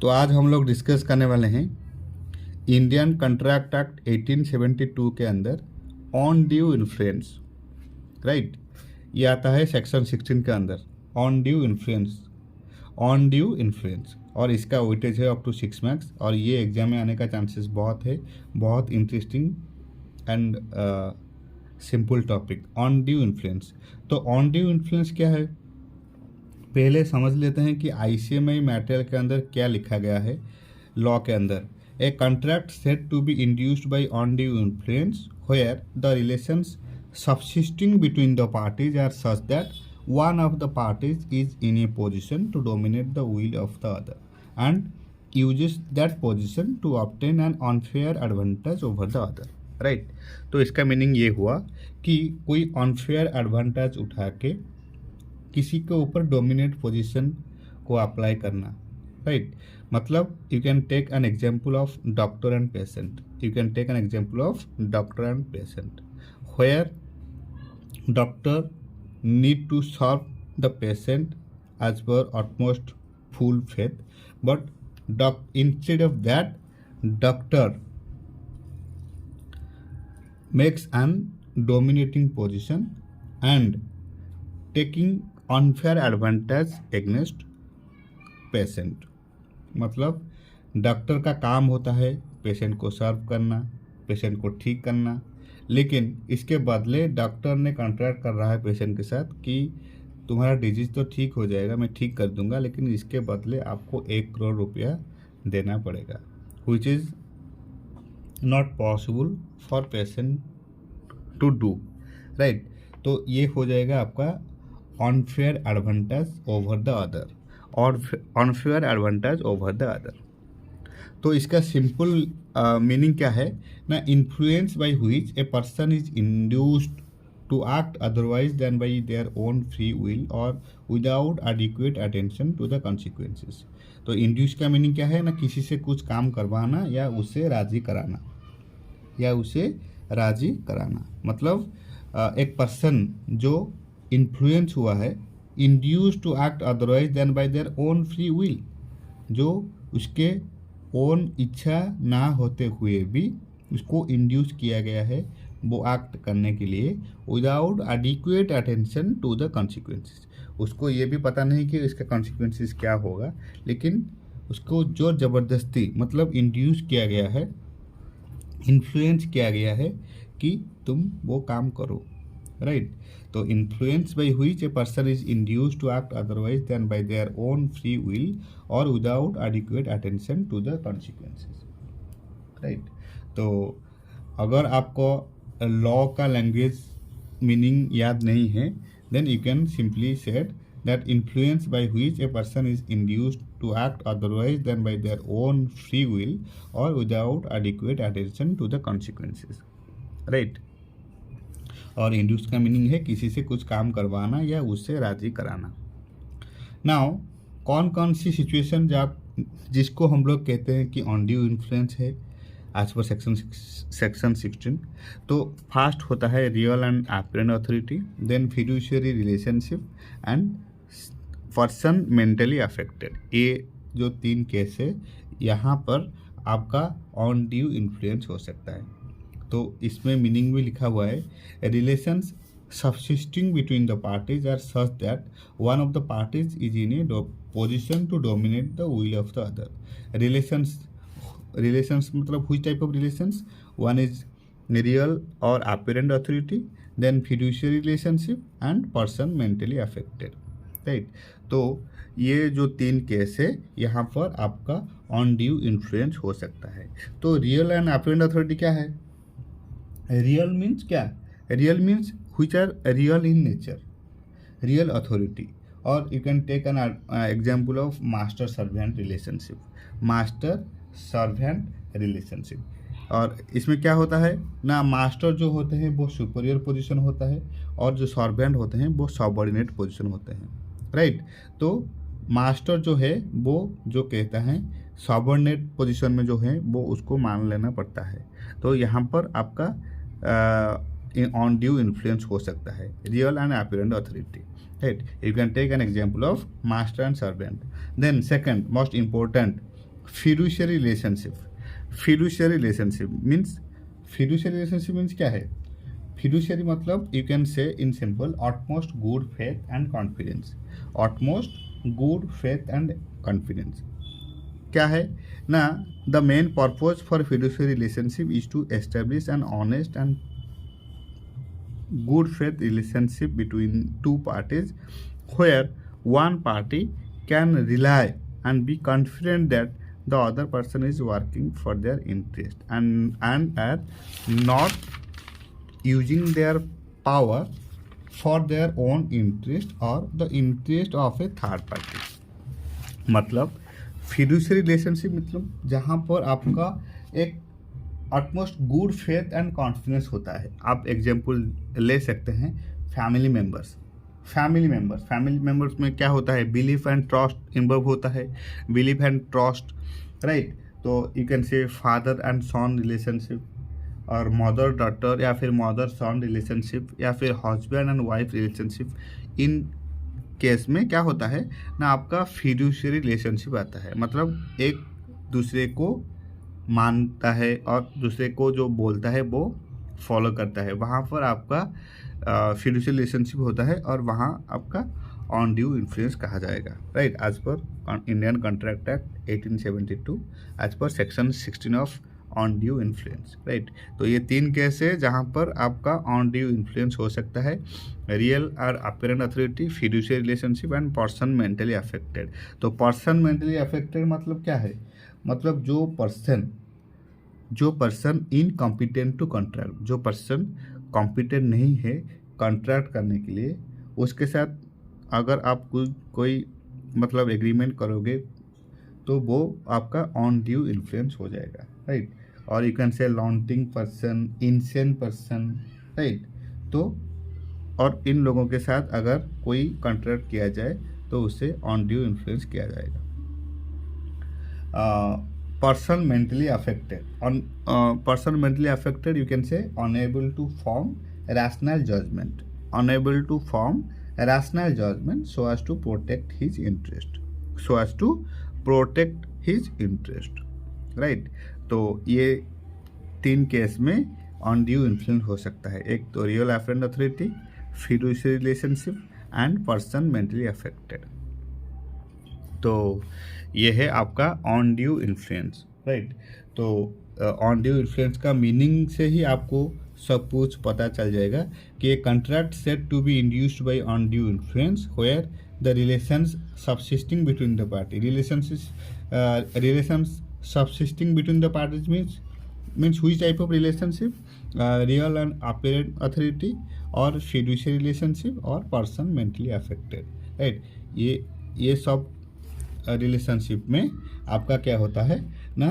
तो आज हम लोग डिस्कस करने वाले हैं इंडियन कंट्रैक्ट एक्ट 1872 के अंदर ऑन ड्यू इन्फ्लुएंस, राइट। ये आता है सेक्शन 16 के अंदर, ऑन ड्यू इन्फ्लुएंस और इसका वेटेज है अप टू 6 मार्क्स और ये एग्जाम में आने का चांसेस बहुत है। बहुत interesting and simple topic, on due influence. तो ऑन ड्यू इन्फ्लुएंस क्या है, पहले समझ लेते हैं कि आईसीएमआई मैटर के अंदर क्या लिखा गया है लॉ के अंदर। A contract said to be induced by on due influence where the relations subsisting between the parties are such that one of the parties is in a position to dominate the will of the other and uses that position to obtain an unfair advantage over the other, right। तो इसका meaning ये हुआ कि कोई unfair advantage उठा के किसी के ऊपर डोमिनेट पोजीशन को अप्लाई करना, राइट। मतलब you can take an example of doctor and patient, where doctor need to serve the patient as per utmost full faith, but instead of that doctor makes an dominating position and taking unfair advantage against patient। मतलब doctor का काम होता है patient को सर्व करना, patient को ठीक करना, लेकिन इसके बदले डॉक्टर ने कॉन्ट्रैक्ट कर रहा है पेशेंट के साथ कि तुम्हारा डिजीज़ तो ठीक हो जाएगा, मैं ठीक कर दूंगा, लेकिन इसके बदले आपको 1 करोड़ रुपया देना पड़ेगा, which is not possible for patient to do, right. तो ये हो जाएगा आपका unfair advantage over the other, और unfair advantage over the other. तो इसका सिंपल मीनिंग क्या है ना, influence by which a person is induced to act otherwise than by their own free will और without adequate attention to the consequences. तो induce का मीनिंग क्या है ना, किसी से कुछ काम करवाना या उसे राजी कराना, मतलब एक पर्सन जो इन्फ्लुएंस हुआ है, induce to act otherwise than by their own free will, जो उसके ओन इच्छा ना होते हुए भी उसको इंड्यूस किया गया है वो एक्ट करने के लिए, without adequate attention to the consequences. उसको ये भी पता नहीं कि इसका कॉन्सिक्वेंसेस क्या होगा, लेकिन उसको जो ज़बरदस्ती मतलब इंड्यूस किया गया है, इन्फ्लुएंस किया गया है कि तुम वो काम करो, राइट। तो influence by which a person is induced to act otherwise than by their own free will और without adequate attention to the consequences, right. तो अगर आपको लॉ का लैंग्वेज मीनिंग याद नहीं है, then you can simply said that influence by which a person is induced to act otherwise than by their own free will और without adequate attention to the consequences, right. और induce का meaning है किसी से कुछ काम करवाना या उससे राजी कराना। नाउ कौन कौन सी सिचुएशन जिसको हम लोग कहते हैं कि ऑन ड्यू इन्फ्लुएंस है एज पर सेक्शन 16। तो फर्स्ट होता है real and apparent authority, then fiduciary relationship and person mentally affected. ये जो 3 केस है यहाँ पर आपका ऑन ड्यू इन्फ्लुएंस हो सकता है। तो इसमें मीनिंग भी लिखा हुआ है, relations subsisting between the parties are such that one of the parties is in a position to dominate the will of the other. Relations मतलब which type of relations, one is real और apparent authority, then fiduciary relationship and person mentally affected, right. तो ये जो 3 case है यहाँ पर आपका on due influence हो सकता है। तो रियल एंड अपरेंट अथॉरिटी क्या है, रियल मीन्स क्या, real means which are real in nature, real authority, or you can take an example of master servant relationship। और इसमें क्या होता है ना, मास्टर जो होते हैं वो सुपीरियर पोजीशन होता है और जो सर्वेंट होते हैं वो सबऑर्डिनेट पोजीशन होते हैं, राइट। तो मास्टर जो है वो जो कहता है सबऑर्डिनेट पोजीशन में जो है वो उसको मान लेना पड़ता है। तो यहाँ पर आपका ऑन ड्यू इन्फ्लुएंस हो सकता है, real and apparent authority, right? You can take an example of master and servant. Then second most important, fiduciary relationship. Fiduciary relationship means क्या है? Fiduciary मतलब you can say in simple utmost good faith and confidence. Utmost good faith and confidence क्या है ना? The main purpose for fiduciary relationship is to establish an honest and good faith relationship between two parties where one party can rely and be confident that the other person is working for their interest and are not using their power for their own interest or the interest of a third party. मतलब fiduciary relationship मतलब जहाँ पर आपका एक utmost good faith and confidence होता है. आप example ले सकते हैं फैमिली मेम्बर्स में क्या होता है? बिलीफ एंड ट्रस्ट इन्वॉल्व होता है. Belief and trust, right. तो you can say father and son relationship और मदर डॉटर या फिर मदर सन रिलेशनशिप या फिर हस्बैंड एंड वाइफ रिलेशनशिप. इन केस में क्या होता है ना, आपका फिड्यूशियरी रिलेशनशिप आता है. मतलब एक दूसरे को मानता है और दूसरे को जो बोलता है वो फॉलो करता है. वहाँ पर आपका फिड्यूशियरी रिलेशनशिप होता है और वहाँ आपका ऑन ड्यू इन्फ्लुएंस कहा जाएगा, right. As per Indian contract act 1872 as per section 16 of on due influence, right. तो ये 3 केस है जहाँ पर आपका ऑन ड्यू इन्फ्लुएंस हो सकता है. रियल और apparent authority, fiduciary relationship and person mentally affected. तो पर्सन मेंटली अफेक्टेड मतलब क्या है? मतलब जो पर्सन इनकॉम्पिटेंट टू कॉन्ट्रैक्ट, जो पर्सन कॉम्पिटेंट नहीं है कॉन्ट्रैक्ट करने के लिए, उसके साथ अगर आप कोई मतलब एग्रीमेंट करोगे तो वो आपका ऑन ड्यू इन्फ्लुएंस हो जाएगा, राइट. और यू कैन से लॉन्टिंग पर्सन, इनसेन पर्सन, राइट. तो और इन लोगों के साथ अगर कोई कॉन्ट्रैक्ट किया जाए तो उससे ऑन ड्यू इन्फ्लुएंस किया जाएगा. Person mentally affected, person mentally affected you can say unable to form rational judgement, so as to protect his interest, right. तो ये 3 केस में ऑन ड्यू इन्फ्लुएंस हो सकता है. एक तो real apparent authority, fiduciary relationship and person mentally affected. तो ये है आपका ऑन ड्यू इन्फ्लुएंस, राइट. तो ऑन ड्यू इन्फ्लुएंस का मीनिंग से ही आपको सब कुछ पता चल जाएगा कि contract said to be induced by on due influence where the relations subsisting between the party. Relations subsisting between the parties means which type of relationship? Real and apparent authority or fiduciary relationship or person mentally affected, right. ये सब relationship में आपका क्या होता है ना,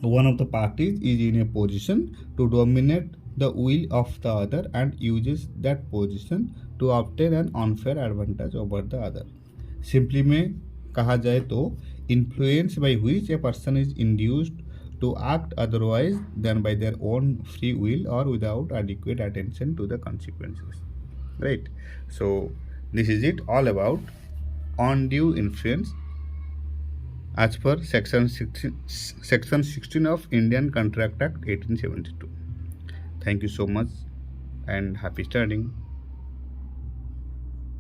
one of the parties is in a position to dominate the will of the other and uses that position to obtain an unfair advantage over the other. Simply में कहा जाए तो influence by which a person is induced to act otherwise than by their own free will or without adequate attention to the consequences, right. So this is it all about undue influence as per section 16 of Indian Contract Act 1872. Thank you so much and happy studying.